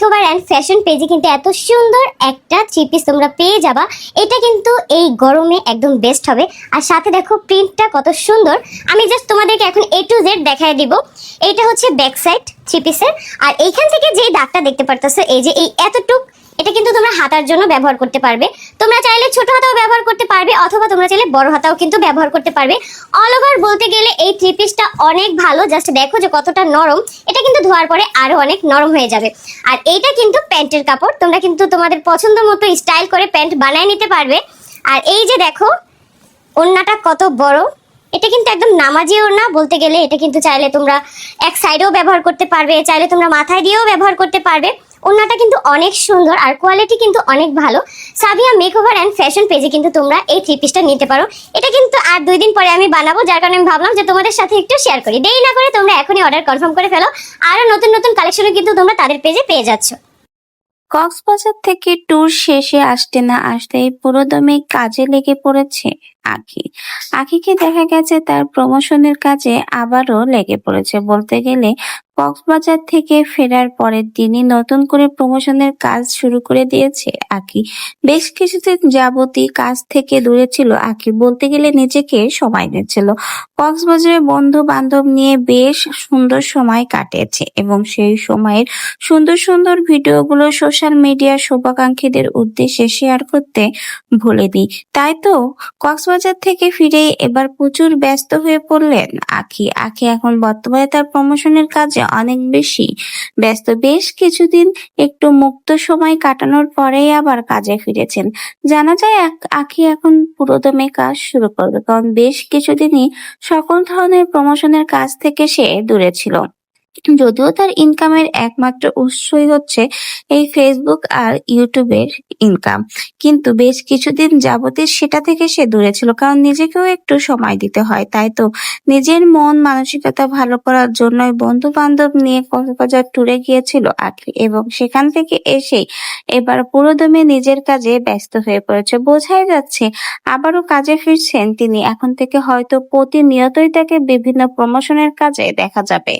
Makeover and fashion পেজে কিন্তু এত সুন্দর একটা থ্রি পিস তোমরা পেয়ে যাবা। এটা কিন্তু এই গরমে একদম বেস্ট হবে। আর সাথে দেখো প্রিন্টটা কত সুন্দর। আমি জাস্ট তোমাদেরকে এখন A to Z দেখায় দিব। এইটা হচ্ছে ব্যাক সাইড থ্রি পিসের। আর এইখান থেকে যে দাগটা দেখতে পারতেছো, এই যে এই এতটুক, এটা কিন্তু তোমরা হাতার জন্য ব্যবহার করতে পারবে। তোমরা চাইলে ছোট হাতাও ব্যবহার করতে পারবে, অথবা তোমরা চাইলে বড় হাতাও কিন্তু ব্যবহার করতে পারবে। অল ওভার বলতে গেলে এই থ্রি পিসটা অনেক ভালো। জাস্ট দেখো যে কতটা নরম। এটা কিন্তু ধোয়ার পরে আরো অনেক নরম হয়ে যাবে। আর এইটা কিন্তু প্যান্টের কাপড়। তোমরা কিন্তু তোমাদের পছন্দ মতো স্টাইল করে প্যান্ট বানিয়ে নিতে পারবে। আর এই যে দেখো ওড়নাটা কত বড়। এটা কিন্তু একদম নামাজি ওড়না বলতে গেলে। এটা কিন্তু চাইলে তোমরা এক সাইডেও ব্যবহার করতে পারবে, চাইলে তোমরা মাথায় দিয়েও ব্যবহার করতে পারবে। ওড়নাটা কিন্তু অনেক সুন্দর আর কোয়ালিটি কিন্তু অনেক ভালো। সাবিয়া মেকওভার অ্যান্ড ফ্যাশন পেজে কিন্তু তোমরা এই থ্রি পিসটা নিতে পারো। এটা কিন্তু আর 2 দিন পরে আমি বানাবো, যার কারণে আমি ভাবলাম যে তোমাদের সাথে একটু শেয়ার করি। দেরি না করে তোমরা এখনই অর্ডার কনফার্ম করে ফেলো। আরো নতুন নতুন কালেকশনও কিন্তু তোমরা তাদের পেজে পেয়ে যাচ্ছ। কক্সবাজার থেকে ট্যুর শেষে আসতে না আসতেই পুরোদমে কাজে লেগে পড়েছে আঁখি। আঁখিকে দেখা গেছে তার প্রমোশনের কাজে আবারও লেগে পড়েছে। বলতে গেলে কক্সবাজার থেকে ফেরার পরের দিনই নতুন করে প্রমোশনের কাজ শুরু করে দিয়েছে আঁখি। বেশ কিছুদিন যাবতই কাজ থেকে দূরে ছিল আঁখি। বলতে গেলে নিজেকে সময় দিচ্ছিল। কক্সবাজারে বন্ধু বান্ধব নিয়ে বেশ সুন্দর সময় কাটিয়েছে এবং সেই সময়ের সুন্দর সুন্দর ভিডিওগুলো সোশ্যাল মিডিয়ার শুভাকাঙ্ক্ষীদের উদ্দেশ্যে শেয়ার করতে ভুলেনি। তাই তো কক্সবাজার থেকে ফিরে এবার প্রচুর ব্যস্ত হয়ে পড়লেন আঁখি। আঁখি এখন বর্তমানে তার প্রমোশনের কাজে অনেক বেশি ব্যস্ত। বেশ কিছুদিন একটু মুক্ত সময় কাটানোর পরেই আবার কাজে ফিরেছেন। জানা যায় আঁখি এখন পুরোদমে কাজ শুরু করবে, কারণ বেশ কিছুদিনই সকল ধরনের প্রমোশনের কাজ থেকে সে দূরে ছিল। যদিও তার ইনকামের একমাত্র উৎসই হচ্ছে এই ফেসবুক আর ইউটিউবের ইনকাম, কিন্তু বেশ কিছুদিন যাবতীয় সেটা থেকে সে দূরে ছিল, কারণ নিজেকেও একটু সময় দিতে হয়। তাই তো নিজের মন মানসিকতা ভালো করার জন্যই বন্ধু বান্ধব নিয়ে কক্সবাজার ট্যুরে গিয়েছিল আঁখি, এবং সেখান থেকে এসেই এবার পুরোদমে নিজের কাজে ব্যস্ত হয়ে পড়েছে। বোঝাই যাচ্ছে আবারও কাজে ফিরছেন তিনি। এখন থেকে হয়তো প্রতিনিয়তই তাকে বিভিন্ন প্রমোশনের কাজে দেখা যাবে।